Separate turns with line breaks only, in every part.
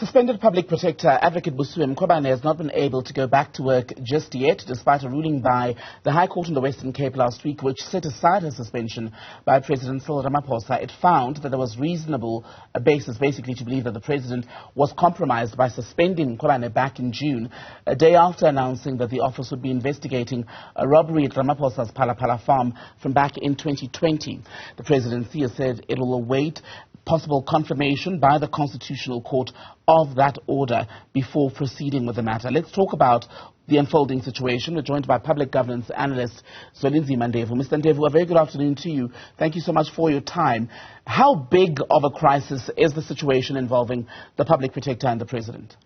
Suspended public protector Advocate Busisiwe Mkhwebane has not been able to go back to work just yet, despite a ruling by the High Court in the Western Cape last week, which set aside her suspension by President Cyril Ramaphosa. It found that there was reasonable basis, basically, to believe that the president was compromised by suspending Mkhwebane back in June, a day after announcing that the office would be investigating a robbery at Ramaphosa's Phala farm from back in 2020. The presidency has said it will await possible confirmation by the Constitutional Court of that order before proceeding with the matter. Let's talk about the unfolding situation. We're joined by public governance analyst Zwelinzima Ndevu. Mr. Ndevu, a very good afternoon to you. Thank you so much for your time. How big of a crisis is the situation involving the public protector and the president?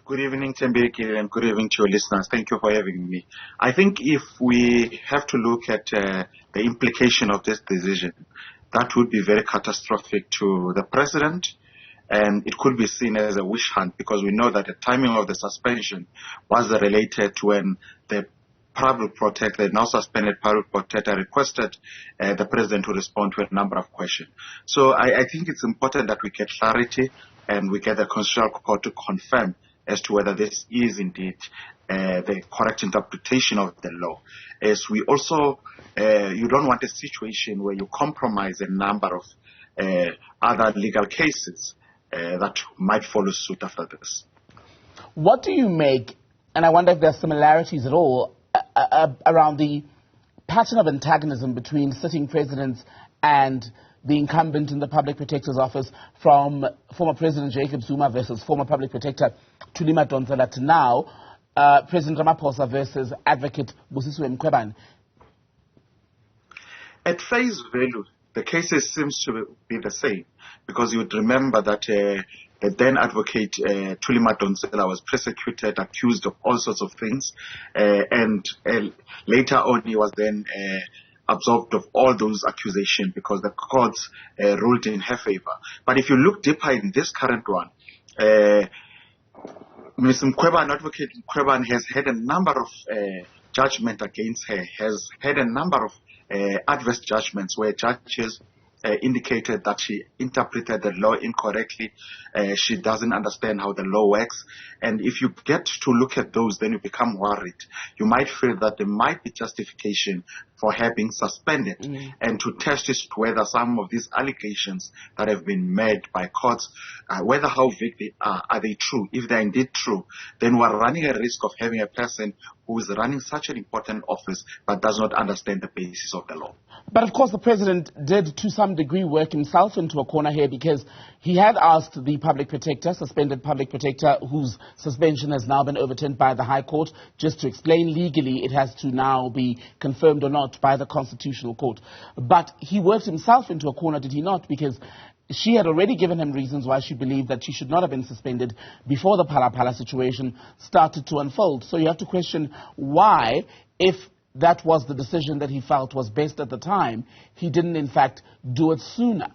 Good evening, Tembeki, and good evening to your listeners. Thank you for having me. I think if we have to look at the implication of this decision, that would be very catastrophic to the president, and it could be seen as a witch hunt, because we know that the timing of the suspension was related to when the public protector, now suspended public protector, requested the president to respond to a number of questions. So I think it's important that we get clarity and we get the Constitutional Court to confirm as to whether this is indeed the correct interpretation of the law. As we also, you don't want a situation where you compromise a number of other legal cases that might follow suit after this.
What do you make, and I wonder if there are similarities at all, around the pattern of antagonism between sitting presidents and the incumbent in the public protector's office, from former President Jacob Zuma versus former public protector Thuli Madonsela to now President Ramaphosa versus Advocate Busisiwe Mkhwebane?
At face value, the cases seems to be the same, because you would remember that the then advocate Thuli Madonsela was persecuted, accused of all sorts of things, and later on he was then absolved of all those accusations because the courts ruled in her favor. But if you look deeper in this current one, Ms. Mkhwebane, Advocate Mkhwebane, has had a number of judgments against her, has had a number of adverse judgments where judges indicated that she interpreted the law incorrectly. She doesn't understand how the law works. And if you get to look at those, then you become worried. You might feel that there might be justification for her being suspended, and to test whether some of these allegations that have been made by courts, whether how vague they are they true? If they're indeed true, then we're running a risk of having a person who is running such an important office but does not understand the basis of the law.
But of course the president did to some degree work himself into a corner here, because he had asked the public protector, suspended public protector, whose suspension has now been overturned by the High Court, just to explain legally it has to now be confirmed or not by the Constitutional Court. But he worked himself into a corner, did he not? Because she had already given him reasons why she believed that she should not have been suspended before the Phala situation started to unfold. So you have to question why, if that was the decision that he felt was best at the time, he didn't in fact do it sooner.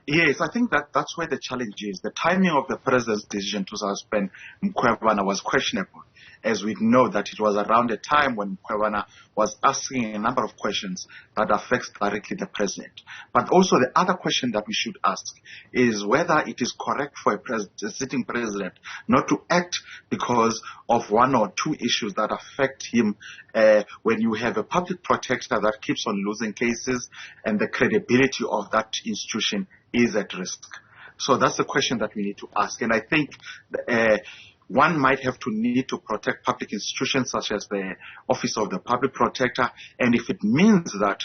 Yes, I think that's where the challenge is. The timing of the president's decision to suspend Mkhwebane was questionable, as we know that it was around a time when Mkhwebane was asking a number of questions that affects directly the president. But also the other question that we should ask is whether it is correct for a sitting president not to act because of one or two issues that affect him, when you have a public protector that keeps on losing cases and the credibility of that institution is at risk. So that's the question that we need to ask. And I think one might have to need to protect public institutions such as the Office of the Public Protector. And if it means that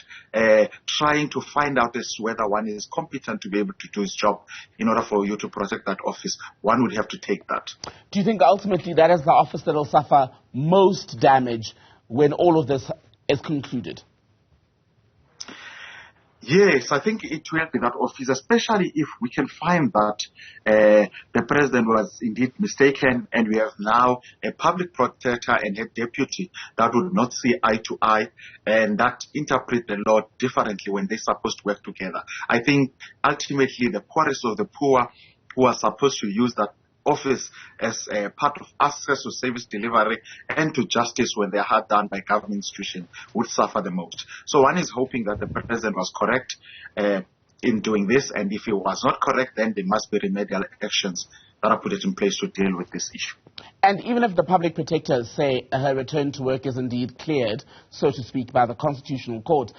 trying to find out as to whether one is competent to be able to do his job in order for you to protect that office, one would have to take that.
Do you think ultimately that is the office that will suffer most damage when all of this is concluded?
Yes, I think it will be that office, especially if we can find that the president was indeed mistaken, and we have now a public protector and a deputy that would not see eye to eye and that interpret the law differently when they're supposed to work together. I think ultimately the poorest of the poor, who are supposed to use that office as a part of access to service delivery and to justice when they are hard done by government institutions, would suffer the most. So one is hoping that the president was correct in doing this, and if he was not correct, then there must be remedial actions that are put in place to deal with this issue.
And even if the public protectors say her return to work is indeed cleared, so to speak, by the Constitutional Court,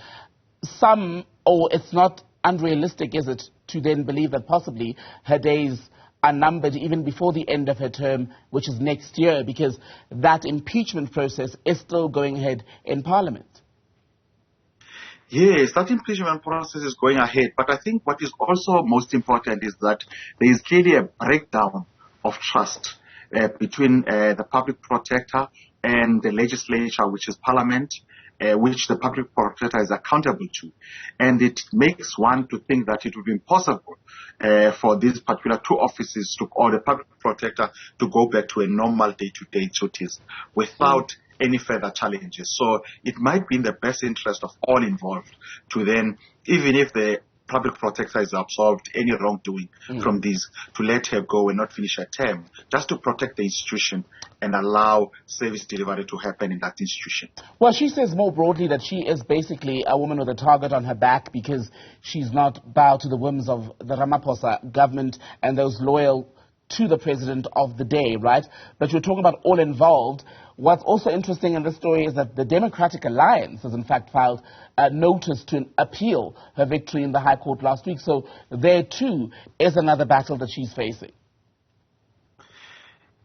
it's not unrealistic, is it, to then believe that possibly her days are numbered even before the end of her term, which is next year, because that impeachment process is still going ahead in Parliament?
Yes, that impeachment process is going ahead. But I think what is also most important is that there is clearly a breakdown of trust between the public protector and the legislature, which is Parliament, which the public protector is accountable to. And it makes one to think that it would be impossible for these particular two offices or the public protector to go back to a normal day-to-day duties without any further challenges. So it might be in the best interest of all involved to then, even if the public protector has absolved any wrongdoing from these, to let her go and not finish her term, just to protect the institution and allow service delivery to happen in that institution.
Well, she says more broadly that she is basically a woman with a target on her back because she's not bowed to the whims of the Ramaphosa government and those loyal to the president of the day, right? But you're talking about all involved. What's also interesting in this story is that the Democratic Alliance has in fact filed a notice to appeal her victory in the High Court last week. So there too is another battle that she's facing.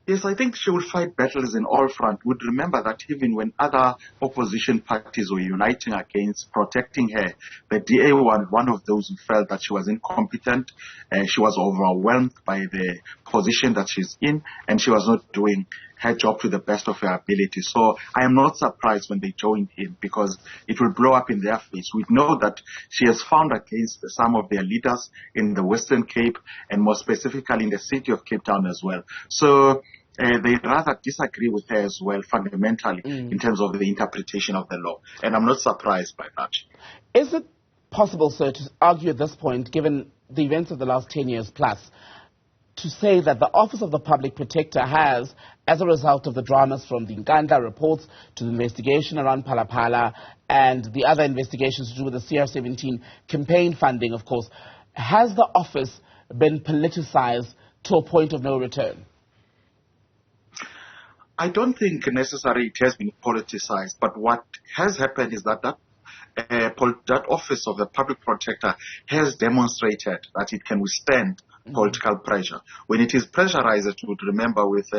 Yes, I think she will fight battles in all fronts. Would remember that even when other opposition parties were uniting against protecting her, the DA was one of those who felt that she was incompetent, and she was overwhelmed by the position that she's in, and she was not doing her job to the best of her ability. So I am not surprised when they joined in, because it will blow up in their face. We know that she has found against some of their leaders in the Western Cape, and more specifically in the city of Cape Town as well. So they rather disagree with her as well, fundamentally, in terms of the interpretation of the law. And I'm not surprised by that.
Is it possible, sir, to argue at this point, given the events of the last 10 years plus, to say that the Office of the Public Protector has, as a result of the dramas from the Nkandla reports to the investigation around Phalaphala and the other investigations to do with the CR17 campaign funding, of course, has the office been politicized to a point of no return?
I don't think necessarily it has been politicized, but what has happened is that that office of the public protector has demonstrated that it can withstand political pressure. When it is pressurized, you would remember with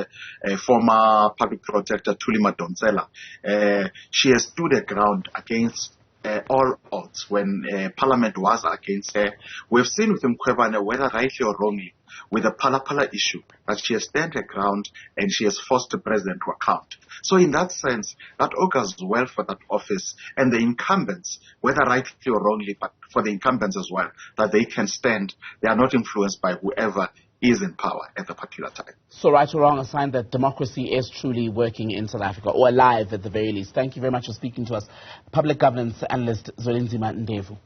former public protector Thuli Madonsela, she has stood her ground against all odds when Parliament was against her. We've seen with Mkhwebane, whether rightly or wrongly, with the Phalaphala issue, that she has stand her ground and she has forced the president to account. So in that sense, that augurs well for that office and the incumbents, whether rightly or wrongly, but for the incumbents as well, that they can stand. They are not influenced by whoever is in power at the particular time.
So right or wrong, a sign that democracy is truly working in South Africa, or alive at the very least. Thank you very much for speaking to us. Public governance analyst Zwelinzima Ndevu.